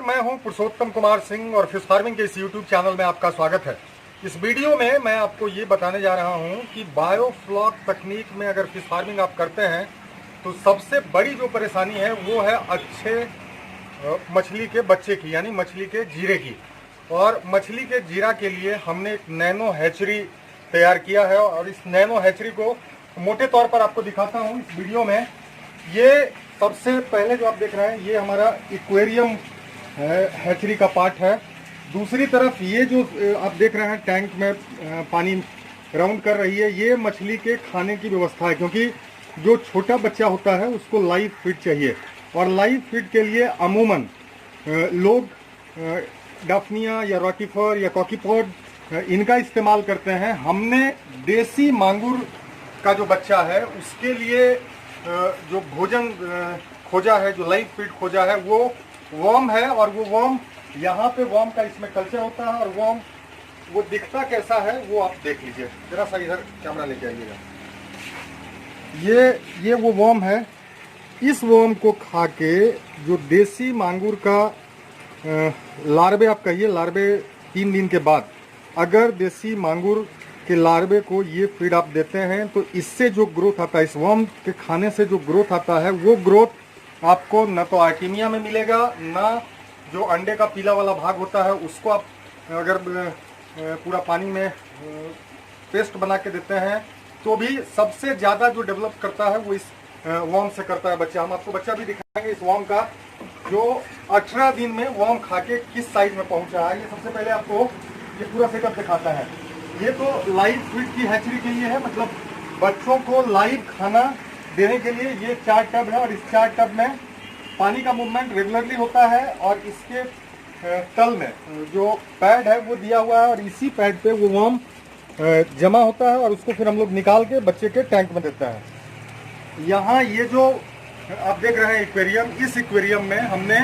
मैं हूं पुरुषोत्तम कुमार सिंह और फिश फार्मिंग के इस यूट्यूब चैनल में आपका स्वागत है। इस वीडियो में मैं आपको ये बताने जा रहा हूं कि बायोफ्लॉक तकनीक में अगर फिश फार्मिंग आप करते हैं तो सबसे बड़ी जो परेशानी है वो है अच्छे मछली के बच्चे की, यानी मछली के जीरे की। और मछली के जीरा के लिए हमने एक नैनो हैचरी तैयार किया है और इस नैनो हैचरी को मोटे तौर पर आपको दिखाता हूँ इस वीडियो में। ये सबसे पहले जो आप देख रहे हैं ये हमारा एक्वेरियम हैचरी का पार्ट है। दूसरी तरफ ये जो आप देख रहे हैं टैंक में पानी राउंड कर रही है, ये मछली के खाने की व्यवस्था है, क्योंकि जो छोटा बच्चा होता है उसको लाइव फीड चाहिए। और लाइव फीड के लिए अमूमन लोग डाफनिया या रॉकीफर या कॉकीपॉड इनका इस्तेमाल करते हैं। हमने देसी मांगुर का जो बच्चा है उसके लिए जो भोजन खोजा है, जो लाइव फीड खोजा है, वो वर्म है। और वो वर्म यहाँ पे वर्म का इसमें कल्चर होता है और वर्म वो दिखता कैसा है वो आप देख लीजिए। जरा सा इधर कैमरा लेके आइएगा। ये वो वर्म है। इस वर्म को खा के जो देसी मांगुर का लार्वे आप कहिए, लार्वे 3 दिन के बाद अगर देसी मांगुर के लार्वे को ये फीड आप देते हैं तो इससे जो ग्रोथ आता है, इस वर्म के खाने से जो ग्रोथ आता है, वो ग्रोथ आपको न तो आर्टीमिया में मिलेगा, ना जो अंडे का पीला वाला भाग होता है उसको आप अगर पूरा पानी में पेस्ट बना के देते हैं तो भी सबसे ज़्यादा जो डेवलप करता है वो इस वर्म से करता है बच्चा। हम आपको बच्चा भी दिखाएंगे इस वर्म का, जो 18 दिन में वर्म खा के किस साइज में पहुंचा है। ये सबसे पहले आपको ये पूरा सेटअप दिखाता है। ये तो लाइव फीड की हैचरी के लिए है, मतलब बच्चों को लाइव खाना देने के लिए ये 4 टब है और इस 4 टब में पानी का मूवमेंट रेगुलरली होता है और इसके तल में जो पैड है वो दिया हुआ है और इसी पैड पे वो वर्म जमा होता है और उसको फिर हम लोग निकाल के बच्चे के टैंक में देते हैं। यहाँ ये जो आप देख रहे हैं एक्वेरियम, इस एक्वेरियम में हमने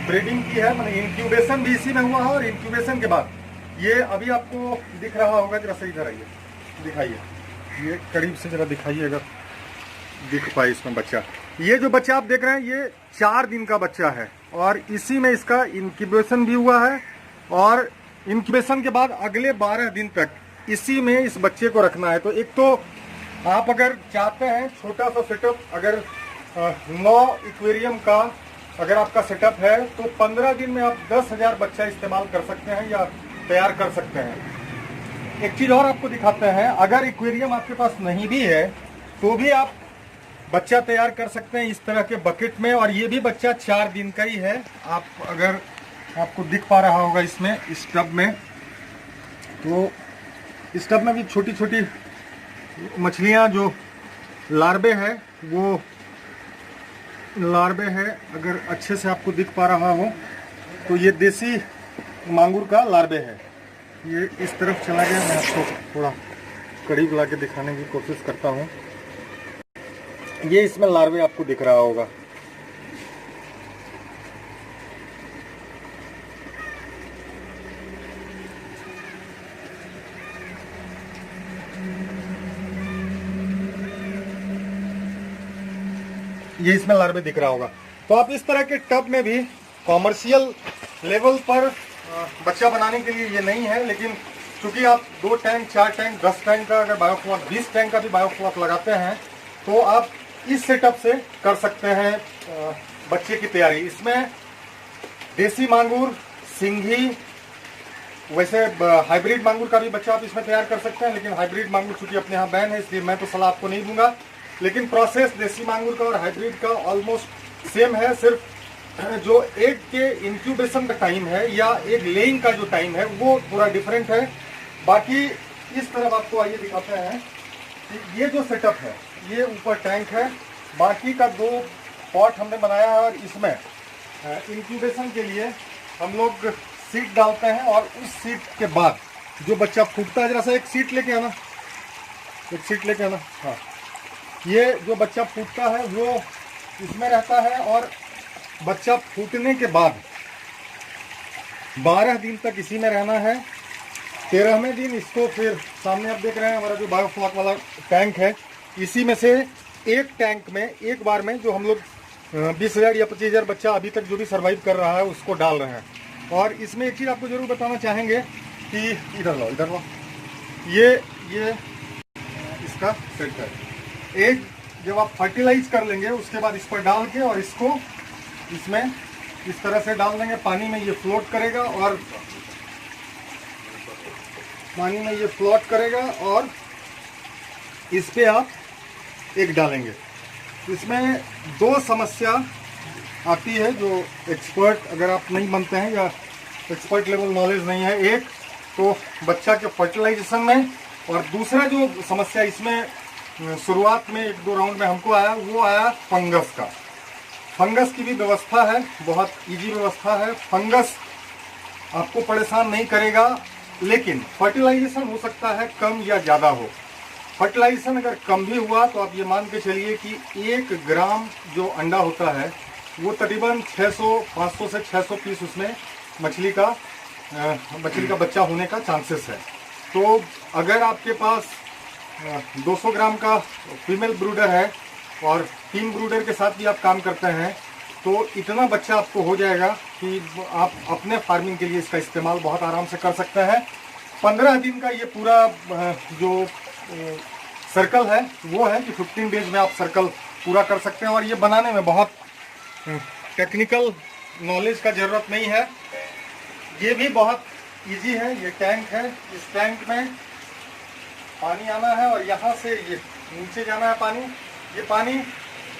ब्रीडिंग की है, मतलब इंक्यूबेशन भी इसी में हुआ है। और इंक्यूबेशन के बाद ये अभी आपको दिख रहा होगा, जरा सही इधर आइए, दिखाइए, ये करीब से जरा दिखाइए अगर दिख पाए इसमें बच्चा। ये जो बच्चा आप देख रहे हैं ये 4 दिन का बच्चा है और इसी में इसका इंक्यूबेशन भी हुआ है। और इंक्यूबेशन के बाद अगले 12 दिन तक इसी में इस बच्चे को रखना है। तो एक तो आप अगर चाहते हैं छोटा सा सेटअप, अगर 9 एक्वेरियम का अगर आपका सेटअप है तो 15 दिन में आप 10,000 बच्चा इस्तेमाल कर सकते हैं या तैयार कर सकते हैं। एक चीज़ और आपको दिखाते हैं, अगर एक्वेरियम आपके पास नहीं भी है तो भी आप बच्चा तैयार कर सकते हैं इस तरह के बकेट में। और ये भी बच्चा 4 दिन का ही है। आप अगर आपको दिख पा रहा होगा इसमें, इस टब में, तो इस टब में भी छोटी छोटी मछलियां जो लार्वे है वो लार्वे है। अगर अच्छे से आपको दिख पा रहा हो तो ये देसी मांगुर का लार्वे है। ये इस तरफ चला गया, मैं आपको थोड़ा करीब ला के दिखाने की कोशिश करता हूँ। ये इसमें लार्वे आपको दिख रहा होगा। ये इसमें लार्वे दिख रहा होगा। तो आप इस तरह के टब में भी कॉमर्शियल लेवल पर बच्चा बनाने के लिए ये नहीं है, लेकिन चूंकि आप 2 टैंक, 4 टैंक, 10 टैंक का अगर बायोफ्लॉक, 20 टैंक का भी बायोफ्लॉक लगाते हैं तो आप इस सेटअप से कर सकते हैं बच्चे की तैयारी। इसमें देसी मांगुर, सिंघी, वैसे हाइब्रिड मांगुर का भी बच्चा आप इसमें तैयार कर सकते हैं, लेकिन हाइब्रिड मांगुर चूंकि अपने यहाँ बैन है इसलिए मैं तो सलाह आपको नहीं दूंगा। लेकिन प्रोसेस देसी मांगुर का और हाइब्रिड का ऑलमोस्ट सेम है। सिर्फ जो एग के इंक्यूबेशन का टाइम है या एग लेइंग का जो टाइम है वो थोड़ा डिफरेंट है। बाकी इस तरफ आपको आइए दिखाते हैं कि ये जो सेटअप है, ये ऊपर टैंक है, बाकी का 2 पॉट हमने बनाया है और इसमें इंक्यूबेशन के लिए हम लोग सीट डालते हैं। और उस सीट के बाद जो बच्चा फूटता है, जरा सा एक सीट लेके आना, एक सीट लेके आना। हाँ, ये जो बच्चा फूटता है वो इसमें रहता है और बच्चा फूटने के बाद 12 दिन तक इसी में रहना है। 13वें दिन इसको फिर सामने आप देख रहे हैं हमारा जो बायोफ्लॉक वाला टैंक है, इसी में से एक टैंक में एक बार में जो हम लोग 20,000 या 25,000 बच्चा अभी तक जो भी सर्वाइव कर रहा है उसको डाल रहे हैं। और इसमें एक चीज़ आपको जरूर बताना चाहेंगे कि इधर लो ये इसका सेट है। एक जब आप फर्टिलाइज कर लेंगे उसके बाद इस पर डाल के और इसको इसमें इस तरह से डाल देंगे, पानी में ये फ्लोट करेगा और इस पे आप एक डालेंगे। इसमें दो समस्या आती है जो एक्सपर्ट अगर आप नहीं बनते हैं या एक्सपर्ट लेवल नॉलेज नहीं है, एक तो बच्चा के फर्टिलाइजेशन में, और दूसरा जो समस्या इसमें शुरुआत में 1-2 राउंड में हमको आया वो आया फंगस का। फंगस की भी व्यवस्था है, बहुत इजी व्यवस्था है। फंगस आपको परेशान नहीं करेगा, लेकिन फर्टिलाइजेशन हो सकता है कम या ज़्यादा हो। फर्टिलाइजेशन अगर कम भी हुआ तो आप ये मान के चलिए कि 1 ग्राम जो अंडा होता है वो तकरीबन 500 से 600 पीस उसमें मछली का बच्चा होने का चांसेस है। तो अगर आपके पास 200 ग्राम का फीमेल ब्रूडर है और 3 ब्रूडर के साथ भी आप काम करते हैं तो इतना बच्चा आपको हो जाएगा कि आप अपने फार्मिंग के लिए इसका इस्तेमाल बहुत आराम से कर सकते हैं। 15 दिन का ये पूरा जो सर्कल है वो है कि 15 डेज में आप सर्कल पूरा कर सकते हैं। और ये बनाने में बहुत टेक्निकल नॉलेज का ज़रूरत नहीं है, ये भी बहुत इजी है। ये टैंक है, इस टैंक में पानी आना है और यहाँ से ये नीचे जाना है पानी। ये पानी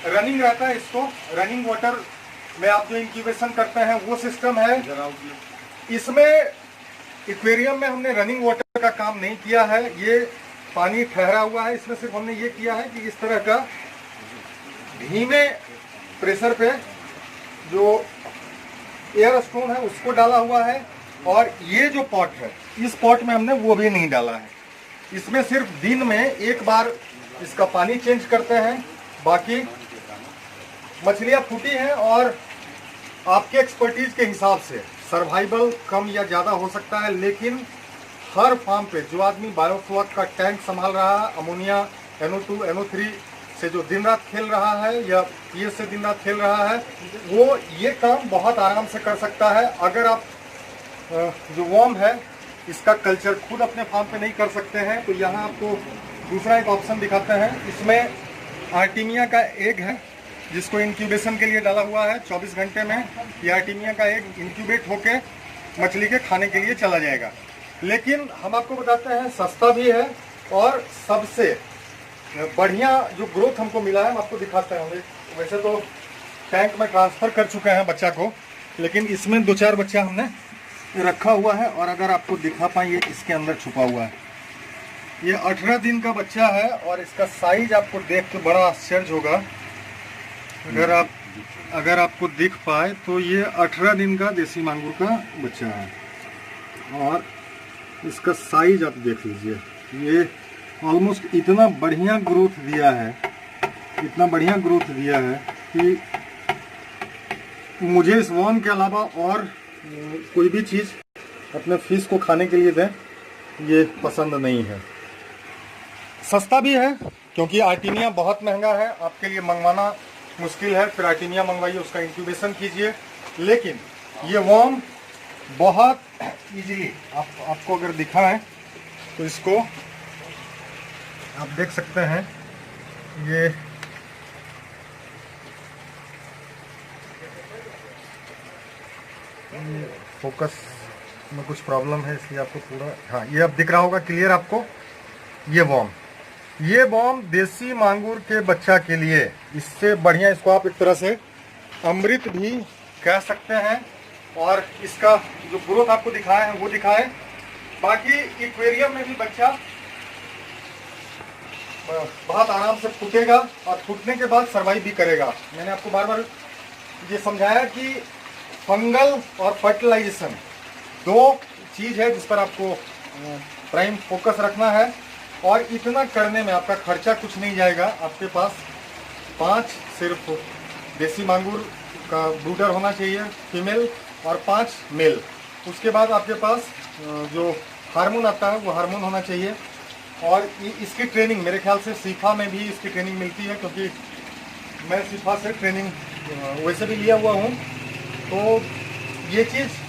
रनिंग रहता है, इसको रनिंग वाटर में आप जो इंक्यूबेशन करते हैं वो सिस्टम है। इसमें एक्वेरियम में हमने रनिंग वाटर का काम नहीं किया है, ये पानी ठहरा हुआ है। इसमें सिर्फ हमने ये किया है कि इस तरह का धीमे प्रेशर पे जो एयर स्टोन है उसको डाला हुआ है। और ये जो पॉट है, इस पॉट में हमने वो भी नहीं डाला है। इसमें सिर्फ दिन में एक बार इसका पानी चेंज करते हैं, बाकी मछलियाँ फूटी हैं। और आपके एक्सपर्टीज के हिसाब से सर्वाइवल कम या ज़्यादा हो सकता है, लेकिन हर फार्म पे जो आदमी बायोफ्लॉक का टैंक संभाल रहा है, अमोनिया NO2 NO3 से जो दिन रात खेल रहा है या PS से दिन रात खेल रहा है, वो ये काम बहुत आराम से कर सकता है। अगर आप जो वर्म है इसका कल्चर खुद अपने फार्म पे नहीं कर सकते हैं तो यहाँ आपको दूसरा एक ऑप्शन दिखाते हैं। इसमें आर्टीमिया का एग है जिसको इंक्यूबेशन के लिए डाला हुआ है। 24 घंटे में ये आर्टीमिया का एग इंक्यूबेट होके मछली के खाने के लिए चला जाएगा। लेकिन हम आपको बताते हैं सस्ता भी है और सबसे बढ़िया जो ग्रोथ हमको मिला है हम आपको दिखाते हैं। वैसे तो टैंक में ट्रांसफ़र कर चुके हैं बच्चा को, लेकिन इसमें 2-4 बच्चा हमने रखा हुआ है। और अगर आपको दिखा पाए, ये इसके अंदर छुपा हुआ है। ये 18 दिन का बच्चा है और इसका साइज आपको देख के बड़ा आश्चर्य होगा। अगर आपको दिख पाए तो ये 18 दिन का देसी मांगुर का बच्चा है और इसका साइज आप देख लीजिए। ये ऑलमोस्ट इतना बढ़िया ग्रोथ दिया है कि मुझे इस वर्म के अलावा और कोई भी चीज़ अपने फिश को खाने के लिए दें ये पसंद नहीं है। सस्ता भी है क्योंकि आर्टीमिया बहुत महंगा है, आपके लिए मंगवाना मुश्किल है। फिर आर्टीमिया मंगवाइए, उसका इंक्यूबेशन कीजिए। लेकिन ये वर्म बहुत इजीली आपको अगर दिखा है तो इसको आप देख सकते हैं। ये फोकस में कुछ प्रॉब्लम है इसलिए आपको पूरा, हाँ ये अब दिख रहा होगा क्लियर आपको। ये बॉम देसी मांगुर के बच्चा के लिए, इससे बढ़िया इसको आप एक तरह से अमृत भी कह सकते हैं। और इसका जो ग्रोथ आपको दिखाया है वो दिखाए। बाकी एक्वेरियम में भी बच्चा बहुत आराम से फूटेगा और फूटने के बाद सर्वाइव भी करेगा। मैंने आपको बार बार ये समझाया कि फंगल और फर्टिलाइजेशन दो चीज़ है जिस पर आपको प्राइम फोकस रखना है। और इतना करने में आपका खर्चा कुछ नहीं जाएगा। आपके पास 5 सिर्फ देसी मांगुर का ब्रूडर होना चाहिए फीमेल और 5 मेल। उसके बाद आपके पास जो हार्मोन आता है वो हार्मोन होना चाहिए। और इसकी ट्रेनिंग मेरे ख्याल से सीफा में भी इसकी ट्रेनिंग मिलती है, क्योंकि मैं सीफा से ट्रेनिंग वैसे भी लिया हुआ हूँ। तो ये चीज़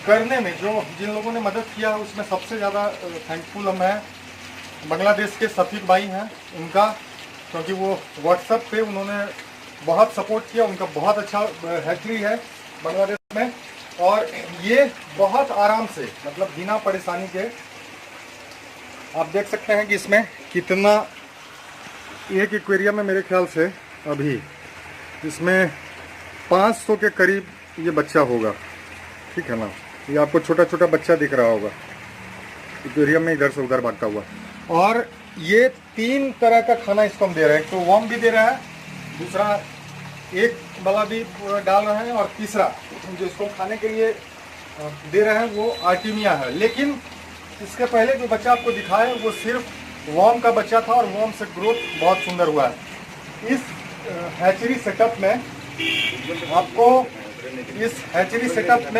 करने में जो जिन लोगों ने मदद किया उसमें सबसे ज़्यादा थैंकफुल हम हैं बांग्लादेश के सफीक भाई हैं उनका, क्योंकि वो व्हाट्सएप पे उन्होंने बहुत सपोर्ट किया। उनका बहुत अच्छा हैचरी है बांग्लादेश में, और ये बहुत आराम से, मतलब बिना परेशानी के, आप देख सकते हैं कि इसमें कितना, एक एक्वेरियम में मेरे ख्याल से अभी इसमें 500 के करीब ये बच्चा होगा, ठीक है ना। ये आपको छोटा छोटा बच्चा दिख रहा होगा एक्वेरियम में इधर से उधर भागता हुआ। और ये 3 तरह का खाना इसको हम दे रहे हैं। एक तो वर्म भी दे रहा है, दूसरा एक वाला भी डाल रहे हैं, और तीसरा जो इसको खाने के लिए दे रहे हैं वो आर्टिमिया है। लेकिन इसके पहले जो बच्चा आपको दिखाया वो सिर्फ वर्म का बच्चा था, और वर्म से ग्रोथ बहुत सुंदर हुआ है। इस हैचरी सेटअप में आपको इस हैचरी सेटअप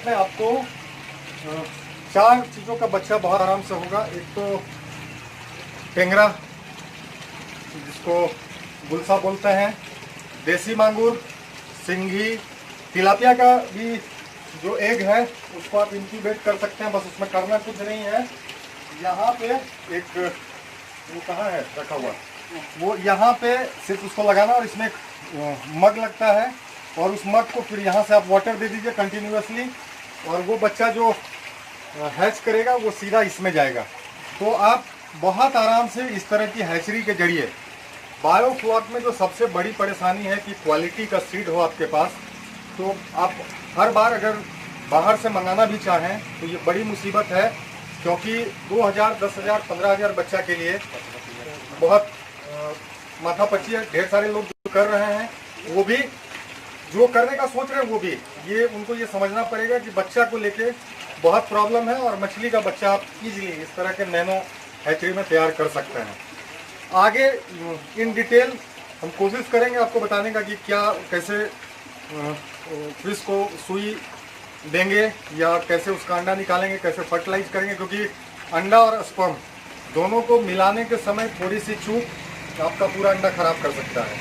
में आपको 4 चीज़ों का बच्चा बहुत आराम से होगा। एक तो टेंगरा, जिसको गुलसा बोलते हैं, देसी मांगुर, सिंघी, तिलापिया का भी जो एग है उसको आप इंक्यूबेट कर सकते हैं। बस उसमें करना कुछ नहीं है। यहाँ पे एक वो कहाँ है रखा हुआ, वो यहाँ पे सिर्फ उसको लगाना, और इसमें एक मग लगता है, और उस मग को फिर यहाँ से आप वाटर दे दीजिए कंटिन्यूअसली, और वो बच्चा जो हैच करेगा वो सीधा इसमें जाएगा। तो आप बहुत आराम से इस तरह की हैचरी के जरिए, बायोफ्लॉक में जो सबसे बड़ी परेशानी है कि क्वालिटी का सीड हो आपके पास, तो आप हर बार अगर बाहर से मंगाना भी चाहें तो ये बड़ी मुसीबत है, क्योंकि 2000, 10,000, 15,000 बच्चा के लिए बहुत माथापच्ची है। ढेर सारे लोग जो कर रहे हैं, वो भी जो करने का सोच रहे हैं, वो भी ये उनको ये समझना पड़ेगा कि बच्चा को लेके बहुत प्रॉब्लम है, और मछली का बच्चा आप इजीली इस तरह के नैनो हैचरी में तैयार कर सकते हैं। आगे इन डिटेल हम कोशिश करेंगे आपको बताने का कि क्या कैसे फिश को सुई देंगे, या कैसे उसका अंडा निकालेंगे, कैसे फर्टिलाइज करेंगे, क्योंकि अंडा और स्पर्म दोनों को मिलाने के समय थोड़ी सी चूक आपका पूरा अंडा खराब कर सकता है।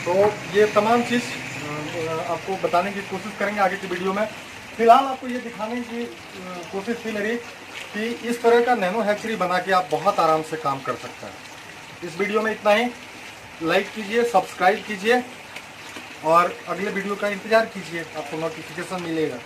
तो ये तमाम चीज़ आपको बताने की कोशिश करेंगे आगे की वीडियो में। फिलहाल आपको ये दिखाने की कोशिश थी मेरी कि इस तरह का नैनो हैचरी बना के आप बहुत आराम से काम कर सकते हैं। इस वीडियो में इतना ही। लाइक कीजिए, सब्सक्राइब कीजिए, और अगले वीडियो का इंतज़ार कीजिए, आपको नोटिफिकेशन मिलेगा।